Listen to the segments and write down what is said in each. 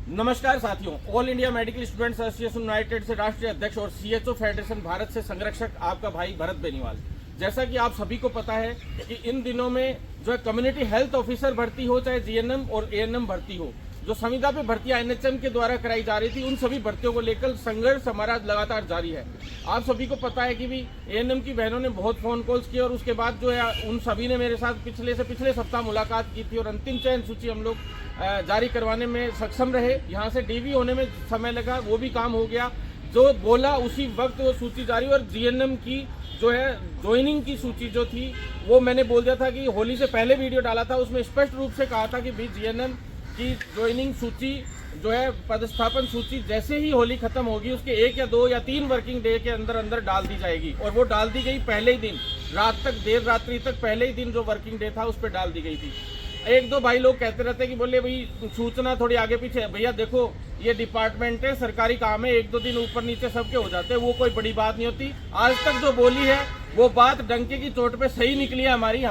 नमस्कार साथियों, all India medical students association United से राष्ट्रीय अध्यक्ष और सीएचओ फेडरेशन भारत से संरक्षक आपका भाई भरत बेनीवाल। जैसा कि आप सभी को पता है कि इन दिनों में जो है कम्युनिटी हेल्थ ऑफिसर भर्ती हो, चाहे जीएनएम और एएनएम भर्ती हो, जो संविदा पे भर्तियां एनएचएम के द्वारा कराई जा रही थी, उन सभी भर्तियों को लेकर संघर्ष हमारा लगातार जारी है। आप सभी को पता है कि भी एएनएम की बहनों ने बहुत फोन कॉल्स किए और उसके बाद जो है उन सभी ने मेरे साथ पिछले सप्ताह मुलाकात की थी और अंतिम चयन सूची हम लोग जारी करवाने में सक्षम रहे। यहाँ से डीवी होने में समय लगा, वो भी काम हो गया। जो बोला उसी वक्त वो सूची जारी, और जीएनएम की जो है ज्वाइनिंग की सूची जो थी वो मैंने बोल दिया था कि होली से पहले वीडियो डाला था, उसमें स्पष्ट रूप से कहा था कि भी जीएनएम की ज्वाइनिंग सूची जो है पदस्थापन सूची जैसे ही होली खत्म होगी उसके 1 या 2 या 3 वर्किंग डे के अंदर अंदर डाल दी जाएगी। और वो डाल दी गई पहले ही दिन, रात तक, देर रात्रि तक पहले ही दिन जो वर्किंग डे था उस पर डाल दी गई थी। एक दो भाई लोग कहते रहते कि बोले भाई सूचना थोड़ी आगे पीछे, भैया देखो ये डिपार्टमेंट है, सरकारी काम है, 1-2 दिन ऊपर नीचे सबके हो जाते हैं, वो कोई बड़ी बात नहीं होती। आज तक जो बोली है वो बात डंके की चोट पे सही निकली है हमारी,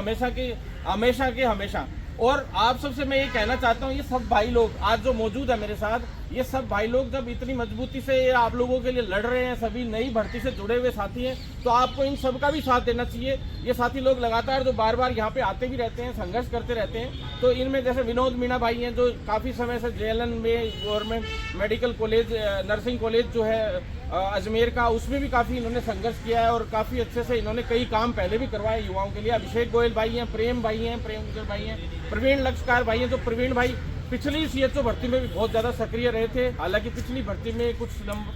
हमेशा। और आप सबसे मैं ये कहना चाहता हूँ, ये सब भाई लोग आज जो मौजूद है मेरे साथ, ये सब भाई लोग जब इतनी मजबूती से आप लोगों के लिए लड़ रहे हैं, सभी नई भर्ती से जुड़े हुए साथी हैं, तो आपको इन सब का भी साथ देना चाहिए। ये साथी लोग लगातार जो बार बार यहाँ पे आते भी रहते हैं, संघर्ष करते रहते हैं। तो इनमें जैसे विनोद मीणा भाई हैं जो काफ़ी समय से जेएलएन में government medical college, nursing college जो है अजमेर का, उसमें भी काफ़ी इन्होंने संघर्ष किया है और काफ़ी अच्छे से इन्होंने कई काम पहले भी करवाए युवाओं के लिए। अभिषेक गोयल भाई हैं, प्रेम गुजर भाई हैं, प्रवीण लक्ष्यकार भाई हैं। जो प्रवीण भाई पिछली सीएचओ भर्ती में भी बहुत ज़्यादा सक्रिय रहे थे, हालांकि पिछली भर्ती में कुछ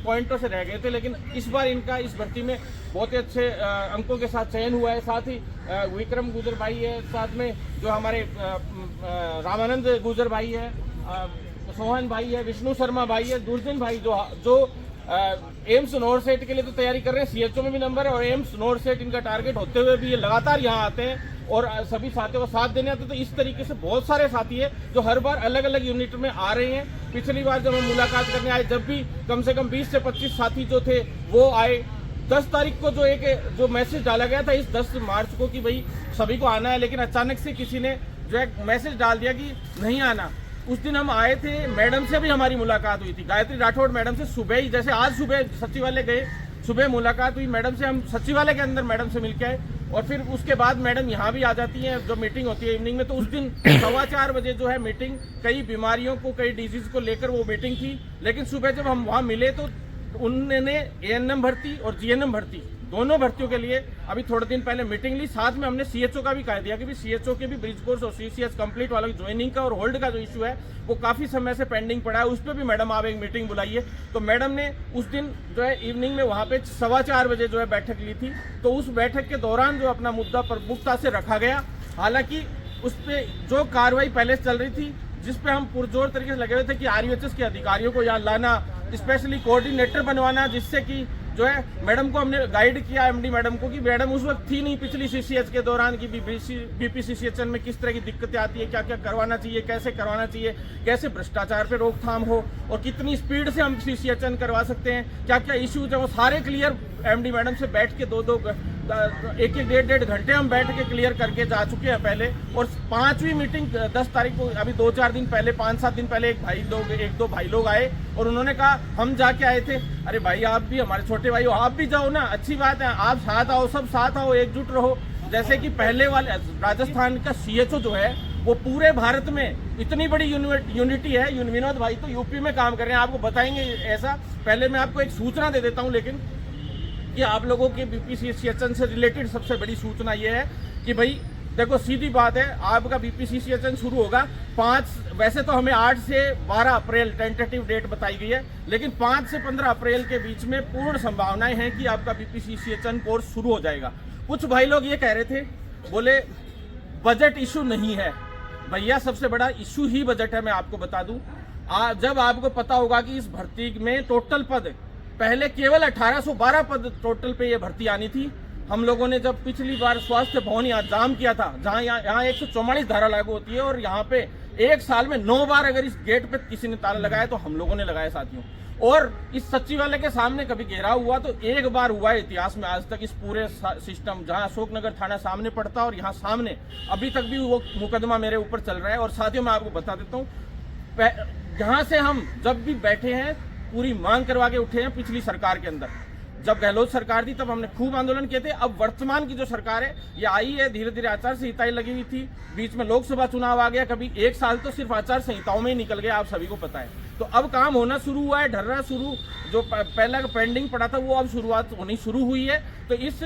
पॉइंटों से रह गए थे, लेकिन इस बार इनका इस भर्ती में बहुत ही अच्छे अंकों के साथ चयन हुआ है। साथ ही विक्रम गुजर भाई है, साथ में जो हमारे रामानंद गुजर भाई है, सोहन भाई है, विष्णु शर्मा भाई है, दुर्जन भाई जो एम्स नोरसेट के लिए तो तैयारी कर रहे हैं, सीएचओ में भी नंबर है और एम्स नोरसेट इनका टारगेट होते हुए भी ये लगातार यहाँ आते हैं और सभी साथियों का साथ देने आते हैं। तो इस तरीके से बहुत सारे साथी हैं जो हर बार अलग अलग यूनिट में आ रहे हैं। पिछली बार जब हम मुलाकात करने आए, जब भी कम से कम 20 से 25 साथी जो थे वो आए। 10 तारीख को जो मैसेज डाला गया था, इस 10 मार्च को, कि भाई सभी को आना है, लेकिन अचानक से किसी ने जो है मैसेज डाल दिया कि नहीं आना। उस दिन हम आए थे, मैडम से भी हमारी मुलाकात हुई थी, गायत्री राठौड़ मैडम से सुबह ही, जैसे आज सुबह सचिवालय गए, सुबह मुलाकात हुई मैडम से, हम सचिवालय के अंदर मैडम से मिलके आए और फिर उसके बाद मैडम यहाँ भी आ जाती हैं जो मीटिंग होती है इवनिंग में। तो उस दिन 4:15 बजे जो है मीटिंग, कई बीमारियों को, कई डिजीज को लेकर वो मीटिंग थी। लेकिन सुबह जब हम वहाँ मिले तो उन्होंने एएनएम भर्ती और जीएनएम भर्ती दोनों भर्तियों के लिए अभी थोड़े दिन पहले मीटिंग ली। साथ में हमने सीएचओ का भी कह दिया कि सीएचओ के भी ब्रिज कोर्स और सीसीएच कंप्लीट वाला ज्वाइनिंग का और होल्ड का जो इशू है वो काफ़ी समय से पेंडिंग पड़ा है, उस पर भी मैडम आप एक मीटिंग बुलाइए। तो मैडम ने उस दिन जो है इवनिंग में वहाँ पे 4:15 बजे जो है बैठक ली थी। तो उस बैठक के दौरान जो अपना मुद्दा प्रमुखता से रखा गया, हालांकि उस पर जो कार्रवाई पहले से चल रही थी, जिस पे हम पुरजोर तरीके से लगे हुए थे कि आरयूएचएस के अधिकारियों को यहाँ लाना, स्पेशली कोऑर्डिनेटर बनवाना, जिससे कि जो है मैडम को हमने गाइड किया, एमडी मैडम को, कि मैडम उस वक्त थी नहीं पिछली सीसीएच के दौरान, कि बीपीसीसीएचएन में किस तरह की दिक्कतें आती है, क्या क्या करवाना चाहिए, कैसे करवाना चाहिए, कैसे भ्रष्टाचार पे रोकथाम हो और कितनी स्पीड से हम सीसीएचएन करवा सकते हैं, क्या क्या इश्यूज है, वो सारे क्लियर एमडी मैडम से बैठ के 1-1 डेढ़ घंटे हम बैठ के क्लियर करके जा चुके हैं पहले। और 5वीं मीटिंग 10 तारीख को, अभी 2-4 दिन पहले, 5-7 दिन पहले एक दो भाई लोग आए और उन्होंने कहा, हम जाके आए थे, अरे भाई आप भी हमारे छोटे भाई हो, आप भी जाओ ना, अच्छी बात है, आप साथ आओ, सब साथ आओ, एकजुट रहो। जैसे कि पहले वाले राजस्थान का सीएचओ जो है वो पूरे भारत में इतनी बड़ी यूनिटी है। विनोद भाई तो यूपी में काम कर रहे हैं, आपको बताएंगे ऐसा। पहले मैं आपको एक सूचना दे देता हूँ, लेकिन कि आप लोगों के बीपीसीसीएचएन से रिलेटेड सबसे बड़ी सूचना ये है कि भाई देखो, सीधी बात है, आपका बीपीसीसीएचएन शुरू होगा 5, वैसे तो हमें 8 से 12 अप्रैल टेंटेटिव डेट बताई गई है, लेकिन 5 से 15 अप्रैल के बीच में पूर्ण संभावनाएं हैं कि आपका बीपीसीसीएचएन कोर्स शुरू हो जाएगा। कुछ भाई लोग ये कह रहे थे, बोले बजट इशू नहीं है। भैया सबसे बड़ा इशू ही बजट है, मैं आपको बता दूं। जब आपको पता होगा कि इस भर्ती में टोटल पद, पहले केवल 1812 पद टोटल पे ये भर्ती आनी थी। हम लोगों ने जब पिछली बार स्वास्थ्य भवन यहाँ जाम किया था, जहाँ यहाँ 144 धारा लागू होती है और यहाँ पे 1 साल में 9 बार अगर इस गेट पे किसी ने ताला लगाया तो हम लोगों ने लगाया साथियों। और इस सचिवालय के सामने कभी घेराव हुआ तो एक बार हुआ है इतिहास में आज तक, इस पूरे सिस्टम, जहां अशोकनगर थाना सामने पड़ता और यहाँ सामने अभी तक भी वो मुकदमा मेरे ऊपर चल रहा है। और साथियों मैं आपको बता देता हूँ, यहाँ से हम जब भी बैठे हैं पूरी मांग करवा के उठे हैं। पिछली सरकार के अंदर जब गहलोत सरकार थी तब हमने खूब आंदोलन किए थे। अब वर्तमान की जो सरकार है ये आई है, धीरे धीरे आचार संहिताएं लगी हुई थी, बीच में लोकसभा चुनाव आ गया, कभी एक साल तो सिर्फ आचार संहिताओं में ही निकल गया, आप सभी को पता है। तो अब काम होना शुरू हुआ है, ढर्रा शुरू, जो पहला पेंडिंग पड़ा था वो अब शुरुआत होनी शुरू हुई है। तो इस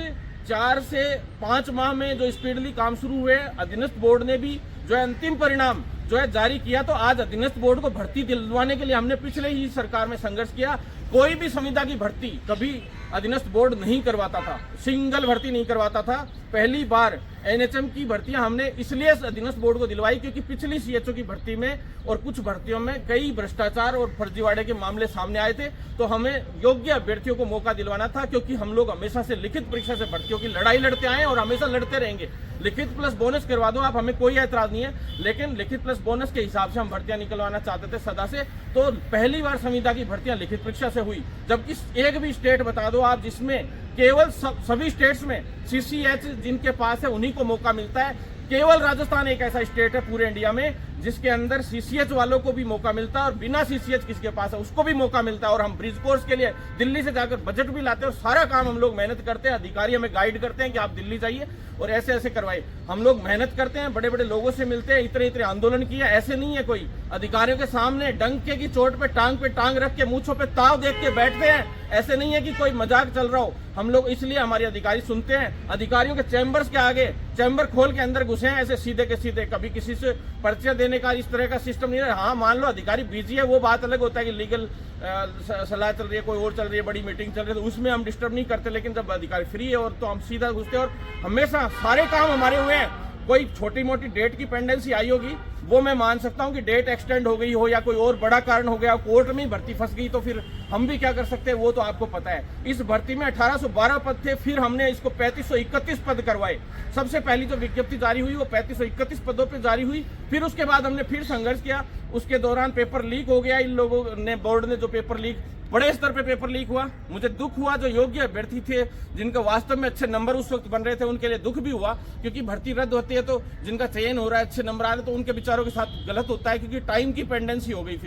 4 से 5 माह में जो स्पीडली काम शुरू हुए, अधीनस्थ बोर्ड ने भी जो है अंतिम परिणाम जो है जारी किया। तो आज अधीनस्थ बोर्ड को भर्ती दिलवाने के लिए हमने पिछले ही सरकार में संघर्ष किया। कोई भी संविदा की भर्ती कभी अधीनस्थ बोर्ड नहीं करवाता था, सिंगल भर्ती नहीं करवाता था। पहली बार एनएचएम की भर्तियां हमने इसलिए अधीनस्थ बोर्ड को दिलवाई क्योंकि पिछली सीएचओ की भर्ती में और कुछ भर्तियों में कई भ्रष्टाचार और फर्जीवाड़े के मामले सामने आए थे। तो हमें योग्य अभ्यर्थियों को मौका दिलवाना था, क्योंकि हम लोग हमेशा से लिखित परीक्षा से भर्तियों की लड़ाई लड़ते आए और हमेशा लड़ते रहेंगे। लिखित प्लस बोनस करवा दो आप, हमें कोई ऐतराज नहीं है, लेकिन लिखित प्लस बोनस के हिसाब से हम भर्तियां निकलवाना चाहते थे सदा से। तो पहली बार संविदा की भर्तियां लिखित परीक्षा से हुई। जबकि एक भी स्टेट बता दो आप जिसमें केवल सभी स्टेट्स में सीसीएच जिनके पास है उन्हीं को मौका मिलता है। केवल राजस्थान एक ऐसा स्टेट है पूरे इंडिया में जिसके अंदर सीसीएच वालों को भी मौका मिलता है और बिना सीसीएच किसके पास है उसको भी मौका मिलता है। और हम ब्रिज कोर्स के लिए दिल्ली से जाकर बजट भी लाते हैं और सारा काम हम लोग मेहनत करते हैं। अधिकारी हमें गाइड करते हैं कि आप दिल्ली जाइए और ऐसे ऐसे करवाइए। हम लोग मेहनत करते हैं, बड़े बड़े लोगों से मिलते हैं, इतने इतने आंदोलन किया। ऐसे नहीं है कोई अधिकारियों के सामने डंके की चोट पे टांग रख के मूंछों पे ताव देख के बैठते हैं। ऐसे नहीं है कि कोई मजाक चल रहा हो। हम लोग इसलिए हमारे अधिकारी सुनते हैं। अधिकारियों के चैम्बर्स के आगे चैम्बर खोल के अंदर घुसे हैं ऐसे सीधे के सीधे, कभी किसी से पर्चे देने का इस तरह का सिस्टम नहीं है। हाँ मान लो अधिकारी बिजी है, वो बात अलग होता है कि लीगल सलाह चल रही है, कोई और चल रही है, बड़ी मीटिंग चल रही है, तो उसमें हम डिस्टर्ब नहीं करते। लेकिन जब अधिकारी फ्री है और तो हम सीधा घुसते हैं और हमेशा सारे काम हमारे हुए हैं। कोई छोटी मोटी डेट की पेंडेंसी आई होगी वो मैं मान सकता हूं कि डेट एक्सटेंड हो गई हो या कोई और बड़ा कारण हो गया, कोर्ट में भर्ती फंस गई, तो फिर हम भी क्या कर सकते हैं वो तो आपको पता है। इस भर्ती में 1812 पद थे, फिर हमने इसको 3531 पद करवाए। सबसे पहली जो विज्ञप्ति जारी हुई वो 3531 पदों पे जारी हुई। फिर उसके बाद हमने फिर संघर्ष किया। उसके दौरान पेपर लीक हो गया। इन लोगों ने, बोर्ड ने जो पेपर लीक, बड़े स्तर पे पेपर लीक हुआ। मुझे दुख हुआ, जो योग्य अभ्यर्थी थे जिनका वास्तव में अच्छे नंबर उस वक्त बन रहे थे उनके लिए दुख भी हुआ, क्योंकि भर्ती रद्द होती है तो जिनका चयन हो रहा है, अच्छे नंबर आ रहे, तो उनके विचारों के साथ गलत होता है, क्योंकि टाइम की पेंडेंसी हो गई।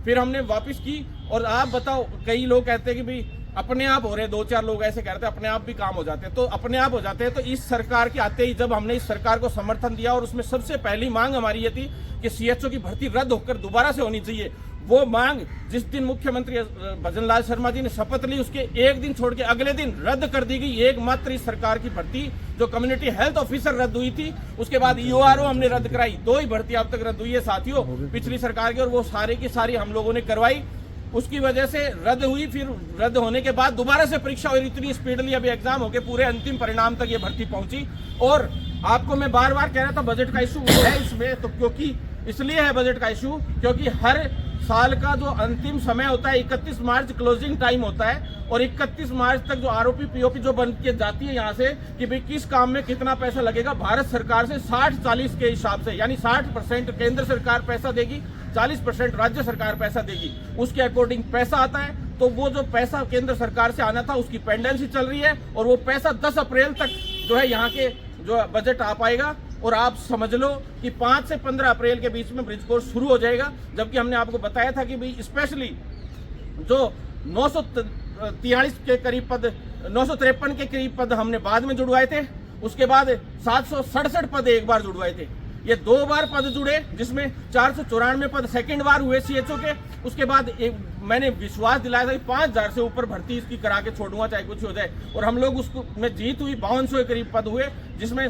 फिर हमने वापस की। और आप बताओ, कई लोग कहते हैं कि भाई अपने आप हो रहे, 2-4 लोग ऐसे कहते हैं अपने आप भी काम हो जाते हैं, तो अपने आप हो जाते हैं। तो इस सरकार के आते ही जब हमने इस सरकार को समर्थन दिया और उसमें सबसे पहली मांग हमारी ये थी कि सीएचओ की भर्ती रद्द होकर दोबारा से होनी चाहिए। वो मांग जिस दिन मुख्यमंत्री भजन लाल शर्मा जी ने शपथ ली उसके एक दिन छोड़ के अगले दिन रद्द कर दी गई एकमात्र इस सरकार की भर्ती, जो कम्युनिटी हेल्थ ऑफिसर रद्द हुई थी। उसके बाद ईओआरओ हमने रद्द कराई। 2 ही भर्ती अब तक रद्द हुई है साथियों पिछली सरकार की, और वो सारी की सारी हम लोगों ने करवाई। उसकी वजह से रद्द हुई। फिर रद्द होने के बाद दोबारा से परीक्षा हुई, इतनी स्पीडली अभी एग्जाम होके पूरे अंतिम परिणाम तक ये भर्ती पहुंची। और आपको मैं बार बार कह रहा था बजट का इशू है इसमें, तो क्योंकि इसलिए है बजट का इशू क्योंकि हर साल का जो अंतिम समय होता है 31 मार्च क्लोजिंग टाइम होता है, और 31 मार्च तक जो आरोपी पीओपी जो बन के जाती है यहाँ से कि भाई किस काम में कितना पैसा लगेगा, भारत सरकार से 60-40 के हिसाब से, यानी 60% केंद्र सरकार पैसा देगी, 40% राज्य सरकार पैसा देगी, उसके अकॉर्डिंग पैसा आता है। तो वो जो पैसा केंद्र सरकार से आना था उसकी पेंडेंसी चल रही है, और वो पैसा 10 अप्रैल तक जो है यहाँ के जो बजट आ पाएगा। और आप समझ लो कि 5 से 15 अप्रैल के बीच में ब्रिज कोर्स शुरू हो जाएगा। जबकि हमने आपको बताया था कि भाई स्पेशली जो 943 के करीब पद, 953 के करीब पद हमने बाद में जुड़वाए थे। उसके बाद 767 पद एक बार जुड़वाए थे। ये 2 बार पद जुड़े, जिसमें 494 पद सेकंड बार हुए सीएचओ के। उसके बाद मैंने विश्वास दिलाया था कि 5000 से ऊपर भर्ती इसकी करा के छोड़ूंगा चाहे कुछ हो जाए, और हम लोग उसको में जीत हुई। 5200 के करीब पद हुए, जिसमें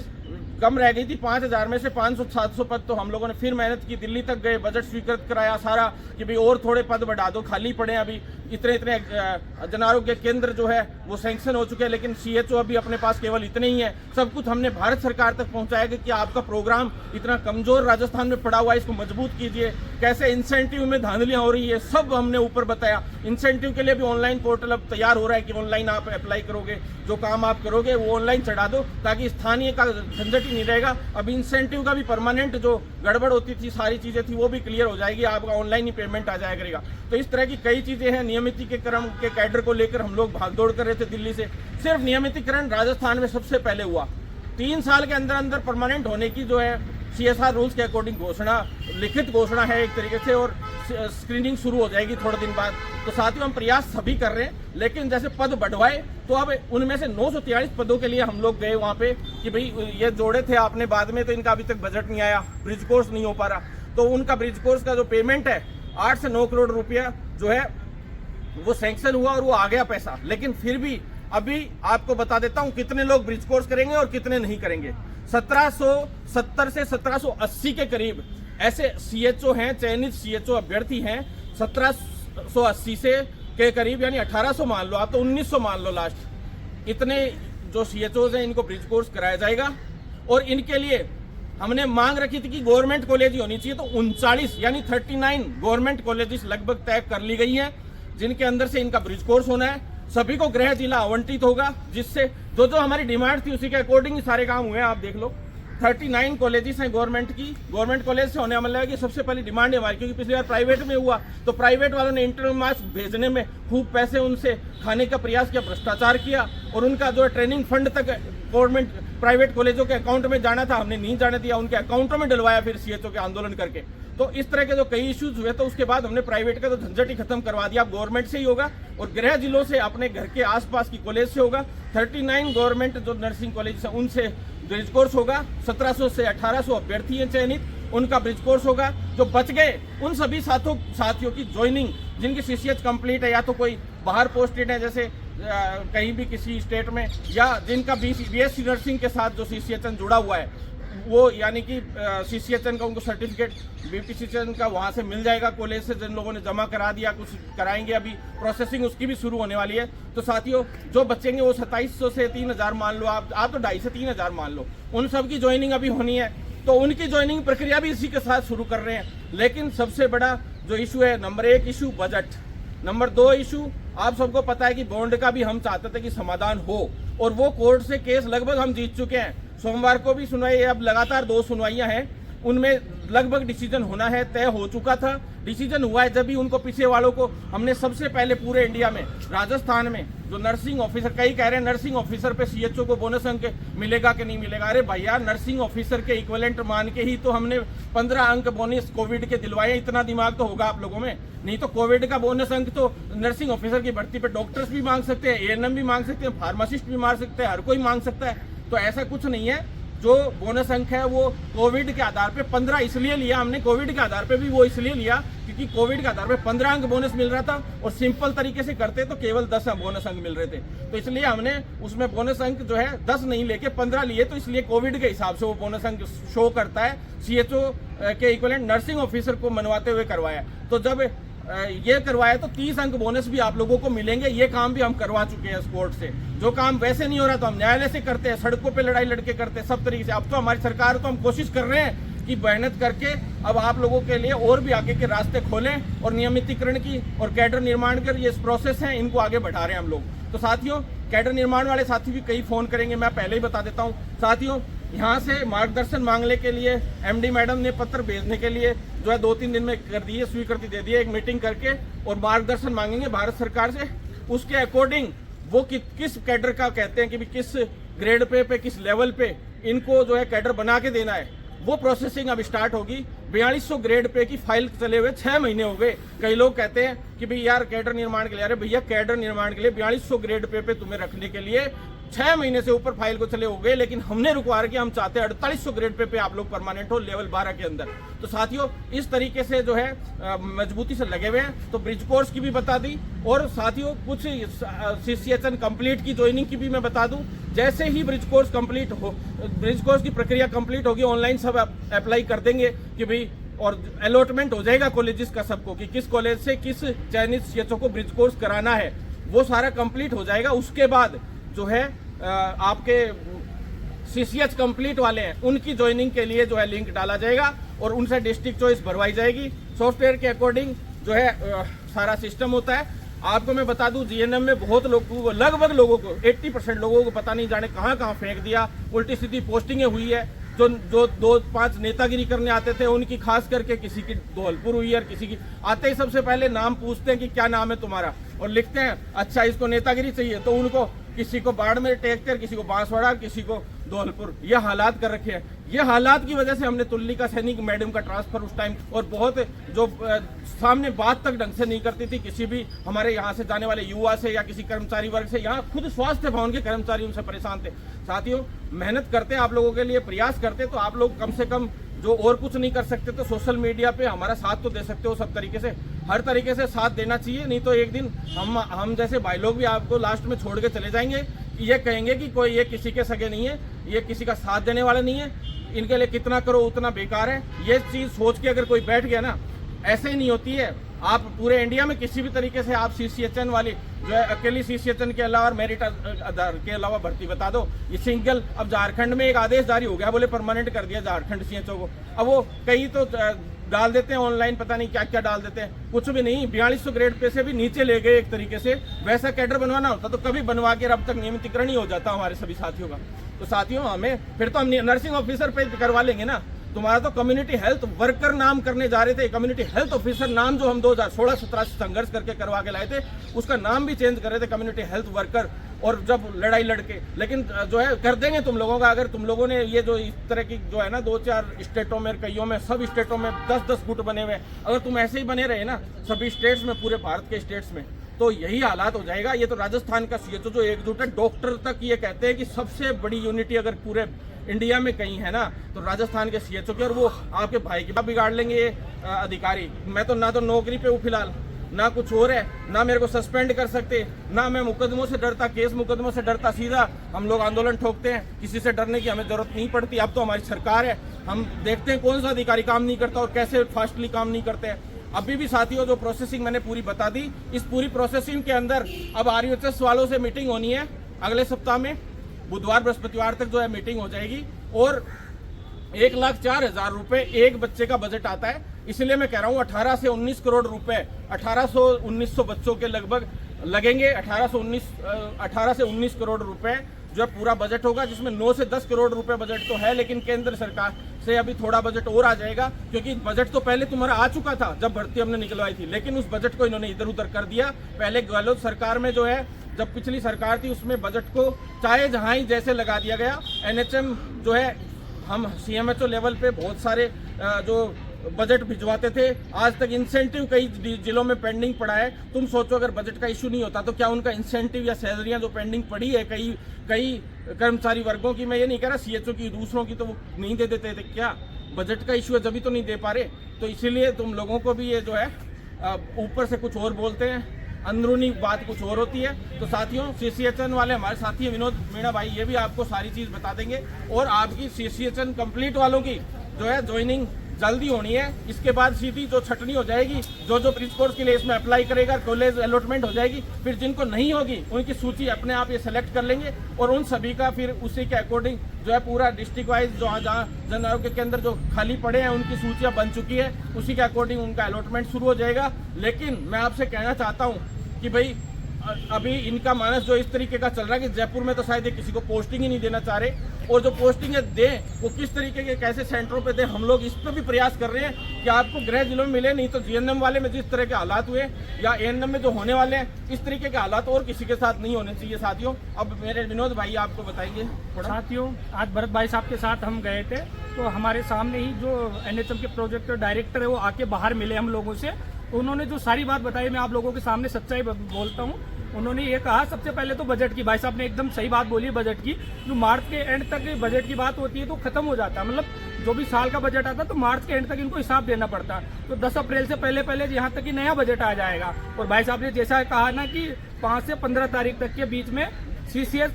कम रह गई थी 5000 में से 500-700 पद। तो हम लोगों ने फिर मेहनत की, दिल्ली तक गए, बजट स्वीकृत कराया सारा कि भाई और थोड़े पद बढ़ा दो, खाली पड़े। अभी इतने जन आरोग्य केंद्र जो है वो सैंक्शन हो चुके हैं, लेकिन सीएचओ अभी अपने पास केवल इतने ही है। सब कुछ हमने भारत सरकार तक पहुंचाया कि आपका प्रोग्राम इतना कमजोर राजस्थान में पड़ा हुआ है, इसको मजबूत कीजिए। कैसे इंसेंटिव में धांधलियां हो रही है सब हमने ऊपर बताया। इंसेंटिव के लिए भी ऑनलाइन पोर्टल अब तैयार हो रहा है कि ऑनलाइन आप अप्लाई करोगे, जो काम आप करोगे वो ऑनलाइन चढ़ा दो, ताकि स्थानीय का झंझट ही नहीं रहेगा। अब इंसेंटिव का भी परमानेंट जो गड़बड़ होती थी, सारी चीजें थी, वो भी क्लियर हो जाएगी, आपका ऑनलाइन ही पेमेंट आ जाया करेगा। तो इस तरह की कई चीजें हैं। नियमितीकरण के कैडर को लेकर हम लोग भागदौड़ कर रहे थे दिल्ली से। सिर्फ नियमितीकरण राजस्थान में सबसे पहले हुआ। 3 साल के अंदर अंदर परमानेंट होने की जो है CSR रूल्स के अकॉर्डिंग घोषणा, लिखित घोषणा है एक तरीके से, और स्क्रीनिंग शुरू हो जाएगी थोड़े दिन बाद। तो साथियों हम प्रयास सभी कर रहे हैं, लेकिन जैसे पद बढ़वाए तो अब उनमें से 943 पदों के लिए हम लोग गए वहाँ पे कि भाई ये जोड़े थे आपने बाद में, तो इनका अभी तक बजट नहीं आया, ब्रिज कोर्स नहीं हो पा रहा, तो उनका ब्रिज कोर्स का जो पेमेंट है 8 से 9 करोड़ रुपया जो है वो सैंक्शन हुआ और वो आ गया पैसा। लेकिन फिर भी अभी आपको बता देता हूं कितने लोग ब्रिज कोर्स करेंगे और कितने नहीं करेंगे। 1770 से 1780 के करीब ऐसे CHO हैं, चयनित CHO अभ्यर्थी हैं 1780 से के करीब, यानी 1800 मान लो आप, तो 1900 मान लो लास्ट। इतने जो CHOs हैं इनको ब्रिज कोर्स कराया जाएगा। और इनके लिए हमने मांग रखी थी कि गवर्नमेंट कॉलेज होनी चाहिए, तो 39 यानी 39 गवर्नमेंट कॉलेजेस लगभग तय कर ली गई हैं, जिनके अंदर से इनका ब्रिज कोर्स होना है। सभी को गृह जिला आवंटित होगा, जिससे जो हमारी डिमांड थी उसी के अकॉर्डिंग सारे काम हुए हैं। आप देख लो 39 कॉलेजेस हैं गवर्नमेंट की, गवर्नमेंट कॉलेज से होने वाला है कि सबसे पहली डिमांड है हमारी, क्योंकि पिछली बार प्राइवेट में हुआ तो प्राइवेट वालों ने इंटरनल मार्क्स भेजने में खूब पैसे उनसे खाने का प्रयास किया, भ्रष्टाचार किया, और उनका जो ट्रेनिंग फंड तक गवर्नमेंट प्राइवेट कॉलेजों के अकाउंट में जाना था, हमने नहीं जाने दिया, उनके अकाउंटों में डलवाया फिर CHO के आंदोलन करके। तो इस तरह के जो कई इश्यूज हुए, तो उसके बाद हमने प्राइवेट का तो झंझट ही खत्म करवा दिया, अब गवर्नमेंट से ही होगा और गृह जिलों से अपने घर के आसपास की कॉलेज से होगा। 39 गवर्नमेंट जो नर्सिंग कॉलेज है उनसे ब्रिज कोर्स होगा। 1700 से 1800 अभ्यर्थी हैं चयनित, उनका ब्रिज कोर्स होगा। जो बच गए उन सभी साथियों की ज्वाइनिंग, जिनकी CCH कंप्लीट है, या तो कोई बाहर पोस्टेड है जैसे कहीं भी किसी स्टेट में, या जिनका BSc नर्सिंग के साथ जो CCHN जुड़ा हुआ है वो, यानी कि CCHN का उनको सर्टिफिकेट BPCHN का वहाँ से मिल जाएगा कॉलेज से, जिन लोगों ने जमा करा दिया, कुछ कराएंगे, अभी प्रोसेसिंग उसकी भी शुरू होने वाली है। तो साथियों जो बचेंगे वो 2700 से 3000 मान लो आप तो 2.5 से 3000 मान लो, उन सब की ज्वाइनिंग अभी होनी है। तो उनकी ज्वाइनिंग प्रक्रिया भी इसी के साथ शुरू कर रहे हैं। लेकिन सबसे बड़ा जो इशू है, number 1 issue budget, number 2 issue आप सबको पता है कि बॉन्ड का भी हम चाहते थे कि समाधान हो, और वो कोर्ट से केस लगभग हम जीत चुके हैं। सोमवार को भी सुनवाई, अब लगातार 2 सुनवाइयां हैं, उनमें लगभग डिसीजन होना है, तय हो चुका था। डिसीजन हुआ है जब भी उनको पीछे वालों को हमने सबसे पहले पूरे इंडिया में, राजस्थान में जो नर्सिंग ऑफिसर, कई कह रहे हैं नर्सिंग ऑफिसर पे CHO को बोनस अंक मिलेगा कि नहीं मिलेगा। अरे भैया, नर्सिंग ऑफिसर के इक्विवेलेंट मान के ही तो हमने 15 अंक बोनस कोविड के दिलवाए। इतना दिमाग तो होगा आप लोगों में, नहीं तो कोविड का बोनस अंक तो नर्सिंग ऑफिसर की भर्ती पे डॉक्टर्स भी मांग सकते हैं, ANM भी मांग सकते हैं, फार्मासिस्ट भी मांग सकते हैं, हर कोई मांग सकता है। तो ऐसा कुछ नहीं है। जो बोनस अंक है वो कोविड के आधार पे 15 इसलिए लिया हमने, कोविड के आधार पे भी वो इसलिए लिया क्योंकि कोविड के आधार पे 15 अंक बोनस मिल रहा था, और सिंपल तरीके से करते तो केवल 10 बोनस अंक मिल रहे थे। तो इसलिए हमने उसमें बोनस अंक जो है 10 नहीं लेके 15 लिए, तो इसलिए कोविड के हिसाब से वो बोनस अंक शो करता है। CHO के इक्विवेलेंट नर्सिंग ऑफिसर को मनवाते हुए करवाया। तो जब ये करवाया तो 30 अंक बोनस भी आप लोगों को मिलेंगे। ये काम भी हम करवा चुके हैं कोर्ट से। जो काम वैसे नहीं हो रहा तो हम न्यायालय से करते हैं, सड़कों पे लड़ाई लड़के करते हैं, सब तरीके से। अब तो हमारी सरकार, तो हम कोशिश कर रहे हैं कि मेहनत करके अब आप लोगों के लिए और भी आगे के रास्ते खोलें, और नियमितीकरण की और कैडर निर्माण कर ये प्रोसेस है, इनको आगे बढ़ा रहे हैं हम लोग। तो साथियों, कैडर निर्माण वाले साथी भी कई फोन करेंगे, मैं पहले ही बता देता हूँ। साथियों, यहाँ से मार्गदर्शन मांगने के लिए MD मैडम ने पत्र भेजने के लिए जो है 2-3 दिन में कर दी है, स्वीकृति दे दी है, एक मीटिंग करके, और मार्गदर्शन मांगेंगे भारत सरकार से। उसके अकॉर्डिंग वो किस कैडर का कहते हैं कि किस ग्रेड पे किस लेवल पे इनको जो है कैडर बना के देना है, वो प्रोसेसिंग अब स्टार्ट होगी। 4200 ग्रेड पे की फाइल चले हुए 6 महीने हो गए। कई लोग कहते हैं कि भाई यार कैडर निर्माण के लिए, अरे भैया कैडर निर्माण के लिए 4200 ग्रेड पे तुम्हें रखने के लिए 6 महीने से ऊपर फाइल को चले हो गए, लेकिन हमने रुकवा रखी। हम चाहते हैं 4800 ग्रेड पे आप लोग परमानेंट हो लेवल 12 के अंदर। तो साथियों, इस तरीके से जो है मजबूती से लगे हुए हैं। तो ब्रिज कोर्स की भी बता दी, और साथियों कुछ CCHN कंप्लीट की ज्वाइनिंग की भी मैं बता दूं। जैसे ही ब्रिज कोर्स कंप्लीट हो, ब्रिज कोर्स की प्रक्रिया कंप्लीट होगी, ऑनलाइन सब अप्लाई कर देंगे कि भाई, और अलॉटमेंट हो जाएगा कॉलेजेस का सबको कि किस कॉलेज से किस चयनित CHO को ब्रिज कोर्स कराना है, वो सारा कंप्लीट हो जाएगा। उसके बाद जो है आपके CCH कंप्लीट वाले हैं उनकी ज्वाइनिंग के लिए जो है लिंक डाला जाएगा, और उनसे डिस्ट्रिक्ट चॉइस भरवाई जाएगी। सॉफ्टवेयर के अकॉर्डिंग जो है सारा सिस्टम होता है। आपको मैं बता दूं, GNM में बहुत लोगों को, लगभग लोगों को 80% लोगों को पता नहीं जाने कहां कहां फेंक दिया, उल्टी सीधी पोस्टिंगें हुई है। जो 2-5 नेतागिरी करने आते थे उनकी, खास करके किसी की धौलपुर हुई है, और किसी की आते ही सबसे पहले नाम पूछते हैं कि क्या नाम है तुम्हारा, और लिखते हैं अच्छा इसको नेतागिरी चाहिए, तो उनको किसी को बाढ़ में टेकते, किसी को बांसवाड़ा, किसी को धौलपुर, ये हालात कर रखे हैं। ये हालात की वजह से हमने तुल्लिका सैनिक मैडम का ट्रांसफर उस टाइम, और बहुत जो सामने बात तक ढंग से नहीं करती थी किसी भी हमारे यहाँ से जाने वाले युवा से या किसी कर्मचारी वर्ग से, यहाँ खुद स्वास्थ्य भवन के कर्मचारी उनसे परेशान थे। साथियों, मेहनत करते आप लोगों के लिए, प्रयास करते तो आप लोग कम से कम जो और कुछ नहीं कर सकते तो सोशल मीडिया पे हमारा साथ तो दे सकते हो। सब तरीके से, हर तरीके से साथ देना चाहिए, नहीं तो एक दिन हम जैसे भाई लोग भी आपको लास्ट में छोड़ के चले जाएंगे, ये कहेंगे कि कोई ये किसी के सगे नहीं है, ये किसी का साथ देने वाला नहीं है, इनके लिए कितना करो उतना बेकार है। ये चीज सोच के अगर कोई बैठ गया ना, ऐसे ही नहीं होती है। आप पूरे इंडिया में किसी भी तरीके से आप CCHN वाली जो है अकेली CCHN के अलावा मेरिट आधार के अलावा भर्ती बता दो, ये सिंगल। अब झारखंड में एक आदेश जारी हो गया, बोले परमानेंट कर दिया झारखंड CHO को। अब वो कई तो डाल देते हैं ऑनलाइन, पता नहीं क्या क्या डाल देते हैं, कुछ भी नहीं। 4200 ग्रेड पे से भी नीचे ले गए एक तरीके से। वैसा कैडर बनवाना होता तो कभी बनवा के अब तक नियमितीकरण ही हो जाता हमारे सभी साथियों का। तो साथियों, हमें फिर तो हम नर्सिंग ऑफिसर पे करवा लेंगे ना। तुम्हारा तो कम्युनिटी हेल्थ वर्कर नाम करने जा रहे थे, कम्युनिटी हेल्थ ऑफिसर नाम जो हम 2016-17 से संघर्ष करके करवा के लाए थे, उसका नाम भी चेंज कर रहे थे कम्युनिटी हेल्थ वर्कर। और जब लड़ाई लड़के, लेकिन जो है कर देंगे तुम लोगों का, अगर तुम लोगों ने ये जो इस तरह की जो है ना 2-4 स्टेटों में, कईयों में, सब स्टेटों में 10-10 गुट बने हुए, अगर तुम ऐसे ही बने रहे ना सभी स्टेट्स में, पूरे भारत के स्टेट्स में, तो यही हालात हो जाएगा। ये तो राजस्थान का CHO जो एकजुट है, डॉक्टर तक ये कहते हैं कि सबसे बड़ी यूनिटी अगर पूरे इंडिया में कहीं है ना तो राजस्थान के CHO की, और वो आपके भाई की बिगाड़ लेंगे ये अधिकारी। मैं तो ना तो नौकरी पे हूँ फिलहाल, ना कुछ और है, ना मेरे को सस्पेंड कर सकते, ना मैं मुकदमों से डरता, केस मुकदमों से डरता। सीधा हम लोग आंदोलन ठोकते हैं, किसी से डरने की हमें जरूरत नहीं पड़ती। अब तो हमारी सरकार है, हम देखते हैं कौन सा अधिकारी काम नहीं करता और कैसे फास्टली काम नहीं करते हैं। अभी भी साथियों, जो प्रोसेसिंग मैंने पूरी बता दी, इस पूरी प्रोसेसिंग के अंदर अब RUHS वालों से मीटिंग होनी है अगले सप्ताह में, बुधवार बृहस्पतिवार तक जो है मीटिंग हो जाएगी। और 1,04,000 रुपए एक बच्चे का बजट आता है, इसलिए मैं कह रहा हूँ 18 से 19 करोड़ रुपए 1800-1900 बच्चों के लगभग लगेंगे। 18 से 19 करोड़ रुपए जो पूरा बजट होगा, जिसमें 9 से 10 करोड़ रुपए बजट तो है, लेकिन केंद्र सरकार से अभी थोड़ा बजट और आ जाएगा, क्योंकि बजट तो पहले तुम्हारा आ चुका था जब भर्ती हमने निकलवाई थी, लेकिन उस बजट को इन्होंने इधर उधर कर दिया। पहले गहलोत सरकार में जो है, जब पिछली सरकार थी, उसमें बजट को चाहे जहां ही जैसे लगा दिया गया। NHM जो है, हम CMHO लेवल पे बहुत सारे जो बजट भिजवाते थे, आज तक इंसेंटिव कई जिलों में पेंडिंग पड़ा है। तुम सोचो अगर बजट का इशू नहीं होता तो क्या उनका इंसेंटिव या सैलरियां जो पेंडिंग पड़ी है कई कर्मचारी वर्गों की, मैं ये नहीं कह रहा CHO की, दूसरों की, तो वो नहीं दे देते थे क्या? बजट का इशू है जब भी तो नहीं दे पा रहे। तो इसीलिए तुम लोगों को भी ये जो है ऊपर से कुछ और बोलते हैं, अंदरूनी बात कुछ और होती है। तो साथियों, CCHN वाले हमारे साथी विनोद मीणा भाई, ये भी आपको सारी चीज बता देंगे। और आपकी CCHN कंप्लीट वालों की जो है ज्वाइनिंग जल्दी होनी है। इसके बाद सीधी जो छटनी हो जाएगी, जो ब्रिज कोर्स के लिए इसमें अप्लाई करेगा, कॉलेज अलॉटमेंट हो जाएगी। फिर जिनको नहीं होगी उनकी सूची अपने आप ये सेलेक्ट कर लेंगे, और उन सभी का फिर उसी के अकॉर्डिंग जो है पूरा डिस्ट्रिक्ट वाइज जो जहाँ जन आरोग्य केंद्र जो खाली पड़े हैं उनकी सूचियाँ बन चुकी है, उसी के अकॉर्डिंग उनका अलॉटमेंट शुरू हो जाएगा। लेकिन मैं आपसे कहना चाहता हूँ कि भाई, अभी इनका मानस जो इस तरीके का चल रहा है कि जयपुर में तो शायद किसी को पोस्टिंग ही नहीं देना चाह रहे, और जो पोस्टिंग दें वो किस तरीके के कैसे सेंटरों पे दें, हम लोग इस पर भी प्रयास कर रहे हैं कि आपको गृह जिलों में मिले। नहीं तो GNM वाले में जिस तरह के हालात हुए या ANM में जो होने वाले हैं, इस तरीके के हालात और किसी के साथ नहीं होने चाहिए। साथियों, अब मेरे विनोद भाई आपको बताएंगे थोड़ा। साथियों, आज भरत भाई साहब के साथ हम गए थे, तो हमारे सामने ही जो NHM के प्रोजेक्ट डायरेक्टर है वो आके बाहर मिले हम लोगों से। तो उन्होंने जो सारी बात बताई, मैं आप लोगों के सामने सच्चाई बोलता हूँ। उन्होंने ये कहा, सबसे पहले तो बजट की, भाई साहब ने एकदम सही बात बोली। बजट की जो मार्च के एंड तक बजट की बात होती है तो खत्म हो जाता है, मतलब जो भी साल का बजट आता है तो मार्च के एंड तक इनको हिसाब देना पड़ता है। तो 10 अप्रैल से पहले यहाँ तक कि नया बजट आ जाएगा। और भाई साहब ने जैसा कहा ना कि 5 से 15 तारीख तक के बीच में CCS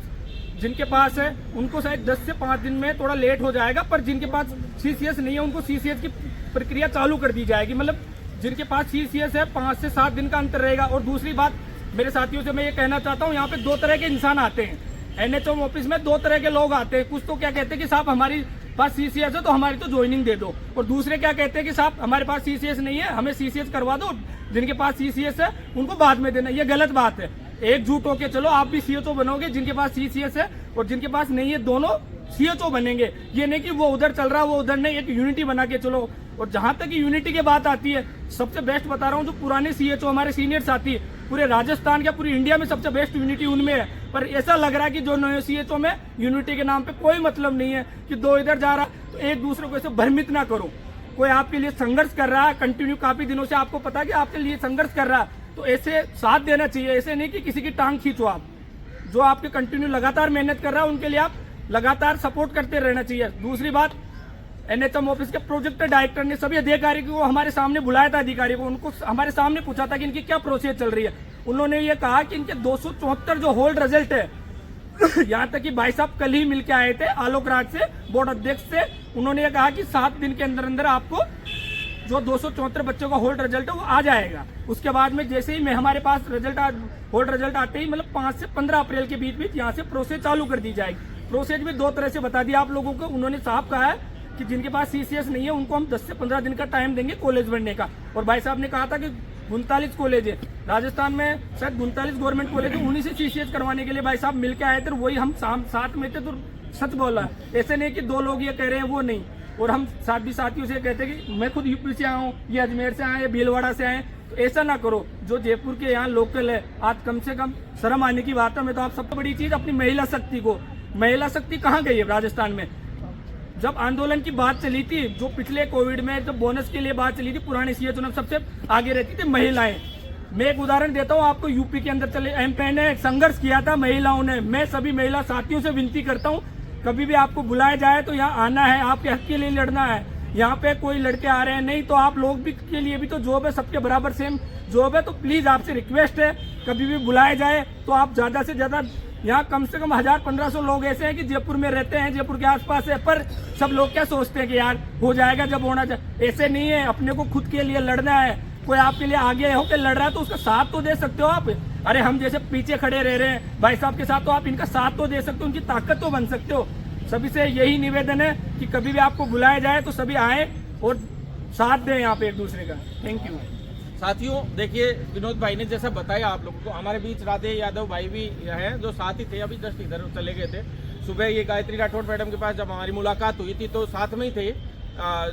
जिनके पास है उनको शायद 10 से 5 दिन में थोड़ा लेट हो जाएगा, पर जिनके पास CCS नहीं है उनको CCS की प्रक्रिया चालू कर दी जाएगी। मतलब जिनके पास CCS है 5 से 7 दिन का अंतर रहेगा। और दूसरी बात, मेरे साथियों से मैं ये कहना चाहता हूँ, यहाँ पे 2 तरह के इंसान आते हैं। NHM ऑफिस में 2 तरह के लोग आते हैं। कुछ तो क्या कहते हैं कि साहब हमारी पास CCS है तो हमारी तो ज्वाइनिंग दे दो, और दूसरे क्या कहते हैं कि साहब हमारे पास CCS नहीं है, हमें CCS करवा दो, जिनके पास CCS है उनको बाद में देना। ये गलत बात है। एकजुट होके चलो, आप भी CHO बनोगे, जिनके पास CCS है और जिनके पास नहीं है, दोनों CHO बनेंगे। ये नहीं कि वो उधर चल रहा है वो उधर नहीं, एक यूनिटी बना के चलो। और जहां तक यूनिटी की बात आती है, सबसे बेस्ट बता रहा हूँ, जो पुराने CHO हमारे सीनियर साथी, पूरे राजस्थान या पूरी इंडिया में सबसे बेस्ट यूनिटी उनमें है। पर ऐसा लग रहा है कि जो नए CHO में यूनिटी के नाम पे कोई मतलब नहीं है, कि 2 इधर जा रहा। तो तो एक दूसरे को ऐसे भ्रमित ना करो। कोई आपके लिए संघर्ष कर रहा है कंटिन्यू, काफी दिनों से आपको पता है कि आपके लिए संघर्ष कर रहा है, तो ऐसे साथ देना चाहिए। ऐसे नहीं कि किसी की टांग खींचो आप। जो आपके कंटिन्यू लगातार मेहनत कर रहा है उनके लिए आप लगातार सपोर्ट करते रहना चाहिए। दूसरी बात, एनएचएम ऑफिस के प्रोजेक्ट डायरेक्टर ने सभी अधिकारी को हमारे सामने बुलाया था, अधिकारी को, उनको हमारे सामने पूछा था कि इनकी क्या प्रोसेस चल रही है। उन्होंने ये कहा कि इनके 274 जो होल्ड रिजल्ट है यहाँ तक कि भाई साहब कल ही मिलके आए थे आलोक राज से, बोर्ड अध्यक्ष से। उन्होंने ये कहा कि 7 दिन के अंदर अंदर आपको जो 274 बच्चों का होल्ड रिजल्ट है वो आ जाएगा। उसके बाद में जैसे ही मैं हमारे पास होल्ड रिजल्ट आते ही मतलब 5 से 15 अप्रैल के बीच यहाँ से प्रोसेस चालू कर दी जाएगी। प्रोसेस भी 2 तरह से बता दिया आप लोगों को। उन्होंने साफ कहा है कि जिनके पास सीसीएस नहीं है उनको हम 10 से 15 दिन का टाइम देंगे कॉलेज बनने का। और भाई साहब ने कहा था कि 39 कॉलेज है राजस्थान में, शायद 39 गवर्नमेंट कॉलेज है, उन्हीं से सीसीएस करवाने के लिए भाई साहब मिलकर आए थे। वही हम साथ में थे, तो सच बोला। ऐसे नहीं कि 2 लोग ये कह रहे हैं वो नहीं। और हम साथियों से कहते हैं कि मैं खुद यूपी से आया हूँ, ये अजमेर से आए, भीलवाड़ा से आए, तो ऐसा ना करो। जो जयपुर के यहाँ लोकल है, आज कम से कम शर्म आने की बात है। मैं तो आप सबसे बड़ी चीज अपनी महिला शक्ति कहाँ गई है राजस्थान में। जब आंदोलन की बात चली थी, जो पिछले कोविड में जब बोनस के लिए बात चली थी, पुराने सीए चुनाव सबसे आगे रहती थी महिलाएं। मैं एक उदाहरण देता हूं आपको, यूपी के अंदर चले एमपी ने संघर्ष किया था महिलाओं ने। मैं सभी महिला साथियों से विनती करता हूं, कभी भी आपको बुलाया जाए तो यहाँ आना है, आपके हक के लिए लड़ना है। यहाँ पे कोई लड़के आ रहे हैं नहीं तो आप लोग भी के लिए भी तो जॉब है, सबके बराबर सेम जॉब है। तो प्लीज आपसे रिक्वेस्ट है, कभी भी बुलाया जाए तो आप ज्यादा से ज्यादा, यहाँ कम से कम 1000-1500 लोग ऐसे हैं कि जयपुर में रहते हैं, जयपुर के आसपास है, पर सब लोग क्या सोचते हैं कि यार हो जाएगा जब होना चाहिए। ऐसे नहीं है, अपने को खुद के लिए लड़ना है। कोई आपके लिए आगे होकर लड़ रहा है तो उसका साथ तो दे सकते हो आप। अरे हम जैसे पीछे खड़े रह रहे हैं भाई साहब के साथ, तो आप इनका साथ तो दे सकते हो, उनकी ताकत तो बन सकते हो। सभी से यही निवेदन है कि कभी भी आपको बुलाया जाए तो सभी आए और साथ दें यहाँ पे एक दूसरे का। Thank you. साथियों देखिए, विनोद भाई ने जैसा बताया आप लोगों को, हमारे बीच राधे यादव भाई भी हैं जो साथ ही थे, अभी जस्ट इधर चले गए थे। सुबह ये गायत्री राठौड़ मैडम के पास जब हमारी मुलाकात हुई थी तो साथ में ही थे,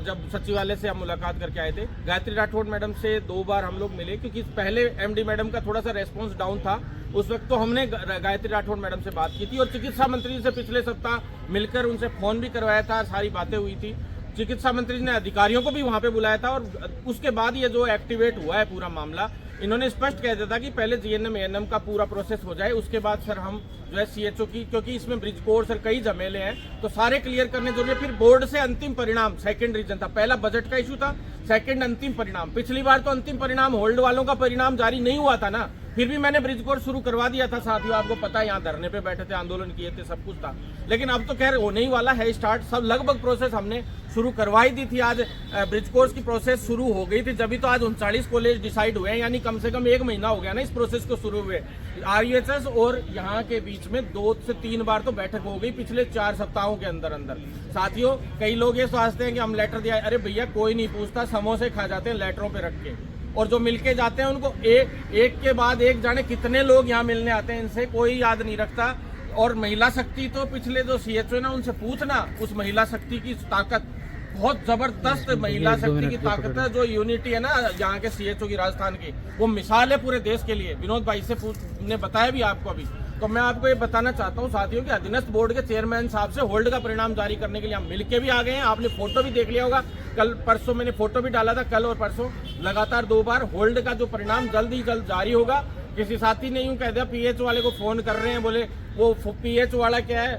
जब सचिवालय से हम मुलाकात करके आए थे। गायत्री राठौड़ मैडम से 2 बार हम लोग मिले, क्योंकि पहले एमडी मैडम का थोड़ा सा रेस्पॉन्स डाउन था। उस वक्त तो हमने गायत्री राठौड़ मैडम से बात की थी और चिकित्सा मंत्री से पिछले सप्ताह मिलकर उनसे फोन भी करवाया था, सारी बातें हुई थी। चिकित्सा मंत्री ने अधिकारियों को भी वहां पे बुलाया था और उसके बाद ये जो एक्टिवेट हुआ है पूरा मामला, इन्होंने स्पष्ट कह दिया था कि पहले जीएनएम एएनएम का पूरा प्रोसेस हो जाए, उसके बाद सर हम जो है सीएचओ की, क्योंकि इसमें ब्रिज कोर्स और कई जमेले हैं तो सारे क्लियर करने जरूरी है। फिर बोर्ड से अंतिम परिणाम, सेकंड रीजन था, पहला बजट का इशू था, सेकंड अंतिम परिणाम। पिछली बार तो अंतिम परिणाम होल्ड वालों का परिणाम जारी नहीं हुआ था ना, फिर भी मैंने ब्रिज कोर्स शुरू करवा दिया था साथियों, आपको पता है, यहाँ धरने पे बैठे थे, आंदोलन किए थे, सब कुछ था। लेकिन अब तो खैर होने ही वाला है स्टार्ट, सब लगभग प्रोसेस हमने शुरू करवाई दी थी। आज ब्रिज कोर्स की प्रोसेस शुरू हो गई थी, जब तो आज 39 कॉलेज डिसाइड हुए हैं, यानी कम से कम 1 महीना हो गया ना इस प्रोसेस को शुरू हुए। आरयूएचएस और यहाँ के बीच में 2 से 3 बार तो बैठक हो गई पिछले 4 सप्ताहों के अंदर अंदर। साथियों कई लोग ये सोचते हैं कि हम लेटर दिया, अरे भैया कोई नहीं पूछता, समोसे खा जाते हैं लेटरों पे रख के, और जो मिलके जाते हैं उनको एक के बाद एक जाने कितने लोग यहाँ मिलने आते हैं, इनसे कोई याद नहीं रखता। और महिला शक्ति तो पिछले जो सीएचओ ना उनसे पूछना, उस महिला शक्ति की ताकत बहुत जबरदस्त महिला शक्ति की ताकत है, जो यूनिटी है ना यहाँ के सीएचओ की राजस्थान की, वो मिसाल है पूरे देश के लिए। विनोद भाई से ने बताया भी आपको अभी, तो मैं आपको ये बताना चाहता हूँ साथियों कि अधीनस्थ बोर्ड के चेयरमैन साहब से होल्ड का परिणाम जारी करने के लिए हम मिलके भी आ गए हैं। आपने फोटो भी देख लिया होगा, कल परसों मैंने फोटो भी डाला था, कल और परसों लगातार 2 बार होल्ड का जो परिणाम जल्द ही जल्द जारी होगा। किसी साथी ने यूं कह दिया, पीएच वाले को फोन कर रहे हैं, बोले वो पीएच वाला क्या है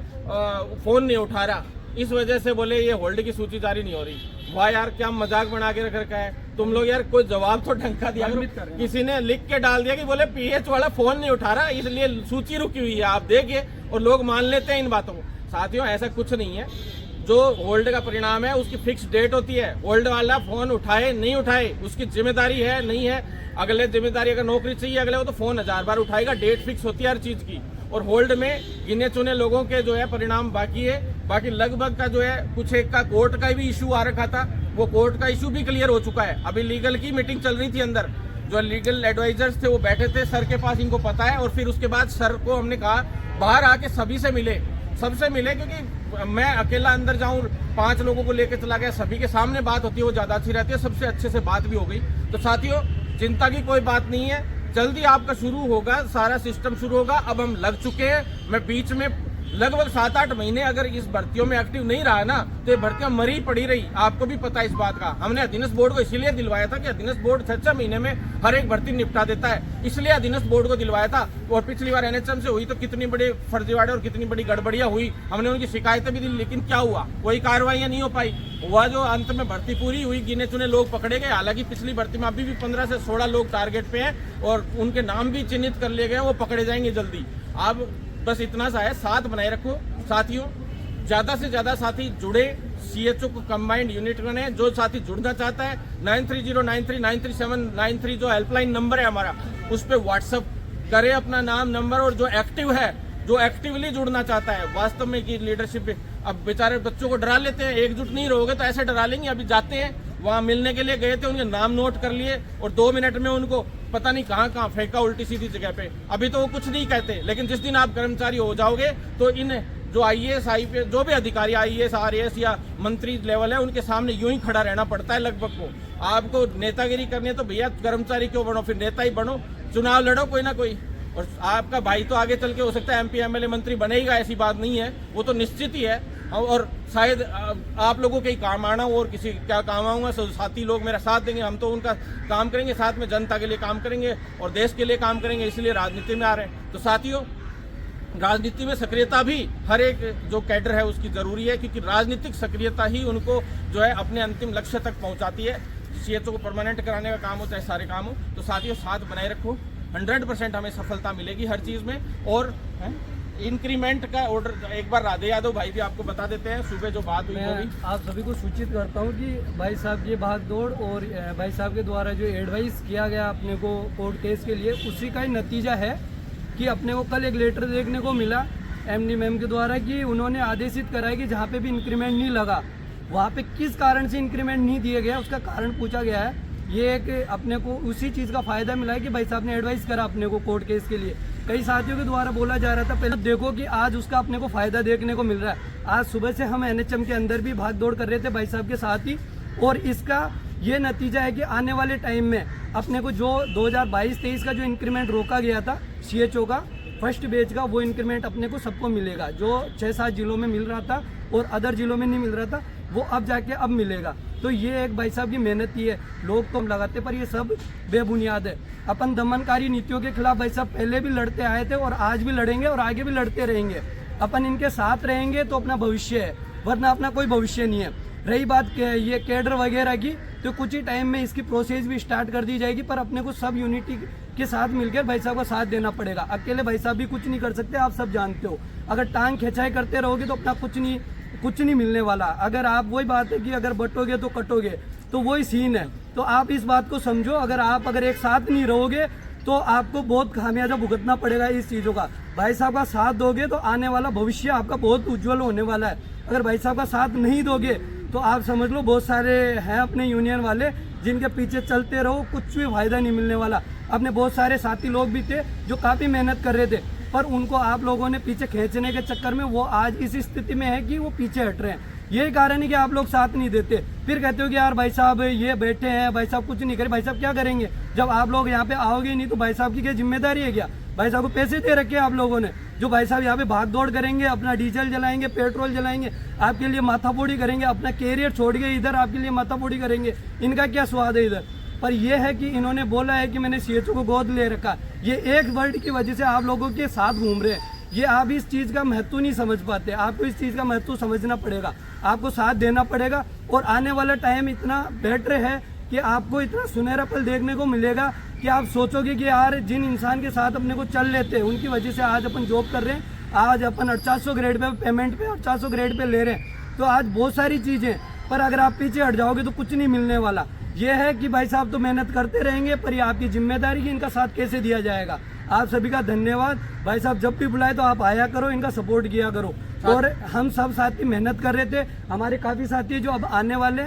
फोन नहीं उठा रहा, इस वजह से बोले ये होल्ड की सूची जारी नहीं हो रही। वाह यार क्या मजाक बना के रख रखा है तुम लोग यार, कोई जवाब तो ढंग का दिया करो। किसी ने लिख के डाल दिया कि बोले पीएच वाला फोन नहीं उठा रहा इसलिए सूची रुकी हुई है, आप देखिए, और लोग मान लेते हैं इन बातों को। साथियों ऐसा कुछ नहीं है, जो होल्ड का परिणाम है उसकी फिक्स डेट होती है। होल्ड वाला फोन उठाए नहीं उठाए उसकी जिम्मेदारी है नहीं है, अगले जिम्मेदारी, अगर नौकरी चाहिए अगले को तो फोन 1000 बार उठाएगा, डेट फिक्स होती है हर चीज की। और होल्ड में गिने चुने लोगों के जो है परिणाम बाकी है, बाकी लगभग का जो है कुछ एक का कोर्ट का भी इशू आ रखा था, वो कोर्ट का इशू भी क्लियर हो चुका है। अभी लीगल की मीटिंग चल रही थी अंदर, जो लीगल एडवाइजर्स थे वो बैठे थे सर के पास, इनको पता है। और फिर उसके बाद सर को हमने कहा बाहर आके सभी से मिले, सबसे मिले, क्योंकि मैं अकेला अंदर जाऊं 5 लोगों को लेकर चला गया, सभी के सामने बात होती है वो ज्यादा अच्छी रहती है, सबसे अच्छे से बात भी हो गई। तो साथियों चिंता की कोई बात नहीं है, जल्दी आपका शुरू होगा, सारा सिस्टम शुरू होगा। अब हम लग चुके हैं, मैं बीच में लगभग 7-8 महीने अगर इस भर्तियों में एक्टिव नहीं रहा ना तो ये भर्तियां मरी पड़ी रही। आपको भी पता है इस बात का। हमने अधीनस्थ बोर्ड को इसीलिए दिलवाया था कि अधीनस्थ बोर्ड 6 महीने में हर एक भर्ती निपटा देता है, इसलिए अधीनस्थ बोर्ड को दिलवाया था। और पिछली बार एनएचएम से हुई तो कितनी बड़ी फर्जीवाड़े और कितनी बड़ी गड़बड़ियां हुई, हमने उनकी शिकायतें भी दी, लेकिन क्या हुआ, कोई कार्रवाइयां नहीं हो पाई। हुआ जो अंत में भर्ती पूरी हुई, गिने चुने लोग पकड़े गए। हालांकि पिछली भर्ती में अभी भी 15 से 16 लोग टारगेट पे हैं और उनके नाम भी चिन्हित कर लिए गए, वो पकड़े जाएंगे जल्दी। अब बस इतना सा है, साथ बनाए रखो साथियों, ज्यादा से ज्यादा साथी जुड़े, सीएचओ को कंबाइंड यूनिट बने। जो साथी जुड़ना चाहता है 9309393793 जो हेल्पलाइन नंबर है हमारा, उस पर व्हाट्सअप करे अपना नाम नंबर, और जो एक्टिव है, जो एक्टिवली जुड़ना चाहता है वास्तव में की लीडरशिप। अब बेचारे बच्चों को डरा लेते हैं, एकजुट नहीं रहोगे तो ऐसे डरा लेंगे। अभी जाते हैं वहां मिलने के लिए गए थे, उनके नाम नोट कर लिए और 2 मिनट में उनको पता नहीं कहां कहां फेंका उल्टी सीधी जगह पे। अभी तो वो कुछ नहीं कहते, लेकिन जिस दिन आप कर्मचारी हो जाओगे तो इन जो आईएएस आईपीएस जो भी अधिकारी आईएएस आरएएस या मंत्री लेवल है, उनके सामने यूं ही खड़ा रहना पड़ता है लगभग को। आपको नेतागिरी करनी है तो भैया कर्मचारी क्यों बनो, फिर नेता ही बनो, चुनाव लड़ो कोई ना कोई। और आपका भाई तो आगे चल के हो सकता है एमपी एमएलए मंत्री बनेगा, ऐसी बात नहीं है, वो तो निश्चित ही है। और शायद आप लोगों के ही काम आना हो और किसी क्या काम आऊंगा, साथी लोग मेरा साथ देंगे, हम तो उनका काम करेंगे, साथ में जनता के लिए काम करेंगे और देश के लिए काम करेंगे, इसलिए राजनीति में आ रहे हैं। तो साथियों, राजनीति में सक्रियता भी हर एक जो कैडर है उसकी जरूरी है, क्योंकि राजनीतिक सक्रियता ही उनको जो है अपने अंतिम लक्ष्य तक पहुंचाती है। सीएचओ को परमानेंट कराने का काम हो चाहे सारे काम हो। तो साथियों, साथ बनाए रखो, 100% हमें सफलता मिलेगी हर चीज में। और इंक्रीमेंट का ऑर्डर एक बार राधे यादव भाई भी आपको बता देते हैं, सुबह जो बात हुई वो भी आप सभी को सूचित करता हूं कि भाई साहब की भाग दौड़ और भाई साहब के द्वारा जो एडवाइस किया गया अपने को कोर्ट केस के लिए, उसी का ही नतीजा है कि अपने को कल एक लेटर देखने को मिला एमडी मैम के द्वारा कि उन्होंने आदेशित करा है कि जहाँ पे भी इंक्रीमेंट नहीं लगा वहाँ पे किस कारण से इंक्रीमेंट नहीं दिया गया, उसका कारण पूछा गया है। ये एक अपने को उसी चीज़ का फायदा मिला है कि भाई साहब ने एडवाइस करा अपने को कोर्ट केस के लिए। कई साथियों के द्वारा बोला जा रहा था पहले, देखो कि आज उसका अपने को फायदा देखने को मिल रहा है। आज सुबह से हम एनएचएम के अंदर भी भाग दौड़ कर रहे थे भाई साहब के साथ ही, और इसका ये नतीजा है कि आने वाले टाइम में अपने को जो 2022-23 का जो इंक्रीमेंट रोका गया था सीएचओ का फर्स्ट बेच का, वो इंक्रीमेंट अपने को सबको मिलेगा। जो 6-7 जिलों में मिल रहा था और अदर जिलों में नहीं मिल रहा था, वो अब जाके अब मिलेगा। तो ये एक भाई साहब की मेहनत ही है, लोग तो हम लगाते पर ये सब बेबुनियाद है। अपन दमनकारी नीतियों के खिलाफ भाई साहब पहले भी लड़ते आए थे और आज भी लड़ेंगे और आगे भी लड़ते रहेंगे। अपन इनके साथ रहेंगे तो अपना भविष्य है, वरना अपना कोई भविष्य नहीं है। रही बात ये कैडर वगैरह की, तो कुछ ही टाइम में इसकी प्रोसेस भी स्टार्ट कर दी जाएगी, पर अपने को सब यूनिटी के साथ मिलकर भाई साहब का साथ देना पड़ेगा। अकेले भाई साहब भी कुछ नहीं कर सकते, आप सब जानते हो। अगर टांग खिंचाई करते रहोगे तो अपना कुछ नहीं मिलने वाला। अगर आप वही बात है कि अगर बटोगे तो कटोगे, तो वही सीन है। तो आप इस बात को समझो, अगर एक साथ नहीं रहोगे तो आपको बहुत खामियाजा भुगतना पड़ेगा इस चीज़ों का। भाई साहब का साथ दोगे तो आने वाला भविष्य आपका बहुत उज्जवल होने वाला है। अगर भाई साहब का साथ नहीं दोगे तो आप समझ लो बहुत सारे हैं अपने यूनियन वाले जिनके पीछे चलते रहो, कुछ भी फायदा नहीं मिलने वाला। अपने बहुत सारे साथी लोग भी थे जो काफ़ी मेहनत कर रहे थे, पर उनको आप लोगों ने पीछे खींचने के चक्कर में वो आज इस स्थिति में है कि वो पीछे हट रहे हैं। यही कारण है कि आप लोग साथ नहीं देते, फिर कहते हो कि यार भाई साहब ये बैठे हैं, भाई साहब कुछ नहीं करे। भाई साहब क्या करेंगे जब आप लोग यहाँ पे आओगे नहीं? तो भाई साहब की क्या जिम्मेदारी है क्या? भाई साहब को पैसे दे रखे हैं आप लोगों ने, जो भाई साहब यहाँ पे भाग दौड़ करेंगे, अपना डीजल जलाएंगे, पेट्रोल जलाएंगे, आपके लिए माथाफोड़ी करेंगे, अपना कैरियर छोड़ के इधर आपके लिए माथाफोड़ी करेंगे। इनका क्या स्वाद है इधर? पर यह है कि इन्होंने बोला है कि मैंने सीएचओ को गोद ले रखा, ये एक वर्ड की वजह से आप लोगों के साथ घूम रहे हैं। ये आप इस चीज़ का महत्व नहीं समझ पाते, आपको इस चीज़ का महत्व समझना पड़ेगा, आपको साथ देना पड़ेगा। और आने वाला टाइम इतना बेटर है कि आपको इतना सुनहरा पल देखने को मिलेगा कि आप सोचोगे कि यार जिन इंसान के साथ अपने को चल लेते हैं उनकी वजह से आज अपन जॉब कर रहे हैं, आज अपन 800 ग्रेड पे पेमेंट पे 800 ग्रेड पे ले रहे हैं। तो आज बहुत सारी चीज़ें, पर अगर आप पीछे हट जाओगे तो कुछ नहीं मिलने वाला। ये है कि भाई साहब तो मेहनत करते रहेंगे, पर ये आपकी जिम्मेदारी कि इनका साथ कैसे दिया जाएगा। आप सभी का धन्यवाद। भाई साहब जब भी बुलाए तो आप आया करो, इनका सपोर्ट किया करो। और हम सब साथी मेहनत कर रहे थे, हमारे काफ़ी साथी जो अब आने वाले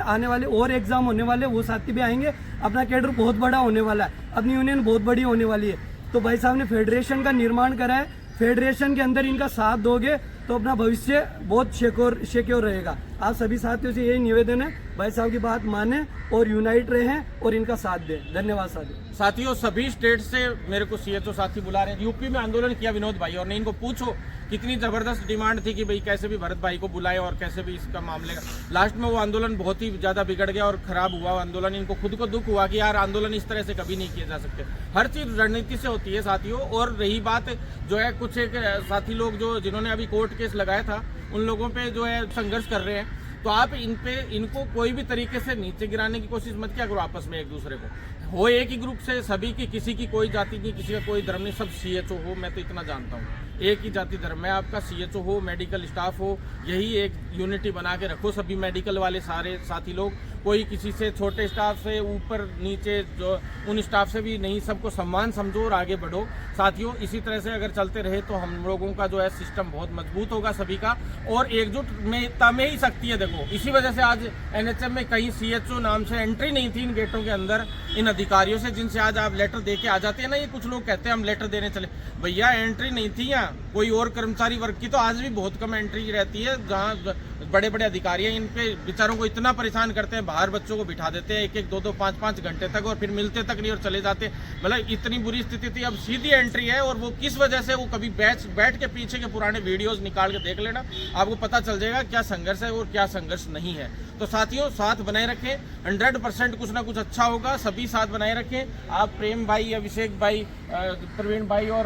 और एग्जाम होने वाले वो साथी भी आएंगे। अपना कैडर बहुत बड़ा होने वाला है, अपनी यूनियन बहुत बड़ी होने वाली है। तो भाई साहब ने फेडरेशन का निर्माण करा है, फेडरेशन के अंदर इनका साथ दोगे तो अपना भविष्य बहुत सिक्योर रहेगा। आप सभी साथियों से यही निवेदन है, भाई साहब की बात माने और यूनाइट रहें और इनका साथ दें। धन्यवाद साथियों। साथियों सभी स्टेट से मेरे को सीएचओ साथी बुला रहे हैं। यूपी में आंदोलन किया विनोद भाई, और ने इनको पूछो कितनी जबरदस्त डिमांड थी कि भाई कैसे भी भरत भाई को बुलाएं और कैसे भी इसका मामले का। लास्ट में वो आंदोलन बहुत ही ज्यादा बिगड़ गया और खराब हुआ आंदोलन। इनको खुद को दुख हुआ कि यार आंदोलन इस तरह से कभी नहीं किए जा सकते। हर चीज रणनीति से होती है साथियों। और रही बात जो है कुछ एक साथी लोग जो जिन्होंने अभी कोर्ट केस लगाया था, उन लोगों पे जो है संघर्ष कर रहे हैं, तो आप इनको कोई भी तरीके से नीचे गिराने की कोशिश मत किया करो आपस में एक दूसरे को। हो एक ही ग्रुप से सभी की, किसी की कोई जाति नहीं, किसी का कोई धर्म नहीं, सब सीएचओ हो। मैं तो इतना जानता हूँ, एक ही जाति धर्म है आपका। सीएचओ हो, मेडिकल स्टाफ हो, यही एक यूनिटी बना के रखो। सभी मेडिकल वाले सारे साथी लोग, कोई किसी से छोटे स्टाफ से ऊपर नीचे जो उन स्टाफ से भी नहीं, सबको सम्मान समझो और आगे बढ़ो साथियों। इसी तरह से अगर चलते रहे तो हम लोगों का जो है सिस्टम बहुत मजबूत होगा सभी का, और एकजुट में ही शक्ति है। देखो इसी वजह से आज एनएचएम में कहीं सीएचओ नाम से एंट्री नहीं थी इन गेटों के अंदर, इन अधिकारियों से जिनसे आज आप लेटर दे के आ जाते हैं ना। ये कुछ लोग कहते हैं हम लेटर देने चले, भैया एंट्री नहीं थी यहाँ। कोई और कर्मचारी वर्ग की तो आज भी बहुत कम एंट्री रहती है, जहाँ बड़े बड़े अधिकारी हैं, इन पे बेचारों को इतना परेशान करते हैं, बाहर बच्चों को बिठा देते हैं 1-1, 2-2, 5-5 घंटे तक, और फिर मिलते तक नहीं और चले जाते। मतलब इतनी बुरी स्थिति थी। अब सीधी एंट्री है, और वो किस वजह से, वो कभी बैठ के पीछे के पुराने वीडियोस निकाल के देख लेना, आपको पता चल जाएगा क्या संघर्ष है और क्या संघर्ष नहीं है। तो साथियों साथ बनाए रखें, 100% कुछ ना कुछ अच्छा होगा। सभी साथ बनाए रखें। आप प्रेम भाई, अभिषेक भाई, प्रवीण भाई और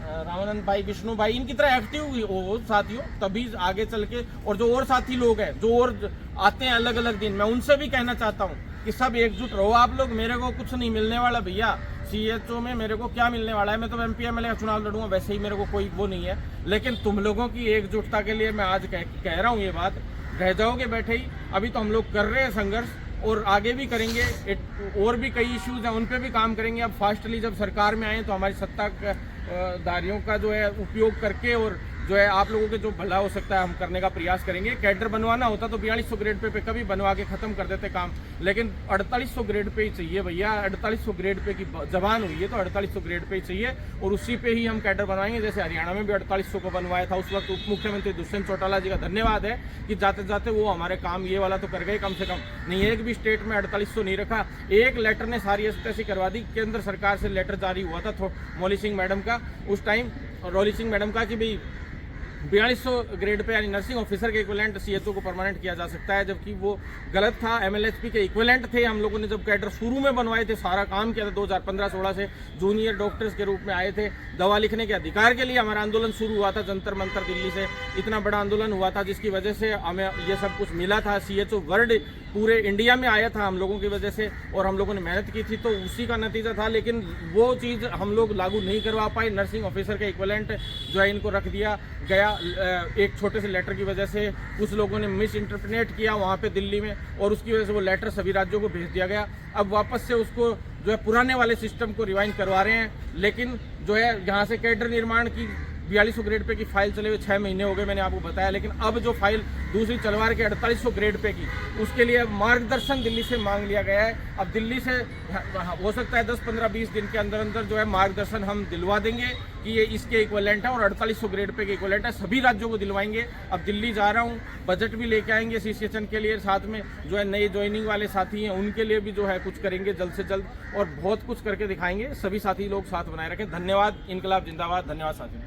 रामानंद भाई, विष्णु भाई, इनकी तरह एक्टिव हो साथियों, तभी आगे चल के। और जो और साथी लोग हैं जो और आते हैं अलग अलग दिन, मैं उनसे भी कहना चाहता हूँ कि सब एकजुट रहो आप लोग। मेरे को कुछ नहीं मिलने वाला भैया सीएचओ में, मेरे को क्या मिलने वाला है। मैं तो एमपी एमएलए का चुनाव लड़ूंगा, वैसे ही मेरे को कोई वो नहीं है। लेकिन तुम लोगों की एकजुटता के लिए मैं आज कह रहा हूँ ये बात। रह जाओगे बैठे ही, अभी तो हम लोग कर रहे हैं संघर्ष और आगे भी करेंगे। और भी कई इश्यूज हैं, उन पे भी काम करेंगे। अब फास्टली जब सरकार में आए तो हमारी सत्ताधारियों का जो है उपयोग करके और जो है आप लोगों के जो भला हो सकता है हम करने का प्रयास करेंगे। कैडर बनवाना होता तो 4200 ग्रेड पे कभी बनवा के खत्म कर देते काम, लेकिन 4800 ग्रेड पे ही चाहिए भैया। 4800 ग्रेड पे की जबान हुई है तो 4800 ग्रेड पे ही चाहिए, और उसी पे ही हम कैडर बनवाएंगे। जैसे हरियाणा में भी 4800 को बनवाया था, उस वक्त उप मुख्यमंत्री दुष्यंत चौटाला जी का धन्यवाद है कि जाते जाते वो हमारे काम ये वाला तो कर गए कम से कम। नहीं एक भी स्टेट में 4800 नहीं रखा। एक लेटर ने सारी ऐसी करवा दी, केंद्र सरकार से लेटर जारी हुआ था मौली सिंह मैडम का उस टाइम, रौली सिंह मैडम का, कि भाई 4200 ग्रेड पे यानी नर्सिंग ऑफिसर के इक्विवेलेंट सीएचओ को परमानेंट किया जा सकता है, जबकि वो गलत था। एमएलएचपी के इक्विवेलेंट थे। हम लोगों ने जब कैडर शुरू में बनवाए थे, सारा काम किया था 2015-16 से, जूनियर डॉक्टर्स के रूप में आए थे। दवा लिखने के अधिकार के लिए हमारा आंदोलन शुरू हुआ था जंतर मंतर दिल्ली से। इतना बड़ा आंदोलन हुआ था जिसकी वजह से हमें ये सब कुछ मिला था। सीएचओ वर्ड पूरे इंडिया में आया था हम लोगों की वजह से, और हम लोगों ने मेहनत की थी, तो उसी का नतीजा था। लेकिन वो चीज़ हम लोग लागू नहीं करवा पाए। नर्सिंग ऑफिसर के इक्विवेलेंट जो है इनको रख दिया गया एक छोटे से लेटर की वजह से। कुछ लोगों ने मिस इंटरप्रेट किया वहाँ पे दिल्ली में, और उसकी वजह से वो लेटर सभी राज्यों को भेज दिया गया। अब वापस से उसको जो है पुराने वाले सिस्टम को रिवाइंड करवा रहे हैं। लेकिन जो है यहाँ से कैडर निर्माण की 4200 ग्रेड पे की फाइल चले हुए 6 महीने हो गए, मैंने आपको बताया। लेकिन अब जो फाइल दूसरी चलवा के 4800 ग्रेड पे की, उसके लिए मार्गदर्शन दिल्ली से मांग लिया गया है। अब दिल्ली से हो सकता है 10, 15, 20 दिन के अंदर अंदर जो है मार्गदर्शन हम दिलवा देंगे कि ये इसके इक्विवेलेंट है और 4800 ग्रेड पे के इक्विवेलेंट है। सभी राज्यों को दिलवाएंगे। अब दिल्ली जा रहा हूँ, बजट भी लेके आएंगे सीसीएचएन के लिए, साथ में जो है नए ज्वाइनिंग वाले साथी हैं उनके लिए भी जो है कुछ करेंगे जल्द से जल्द, और बहुत कुछ करके दिखाएंगे। सभी साथी लोग साथ बनाए रखें। धन्यवाद। इनकलाब जिंदाबाद। धन्यवाद साथियों।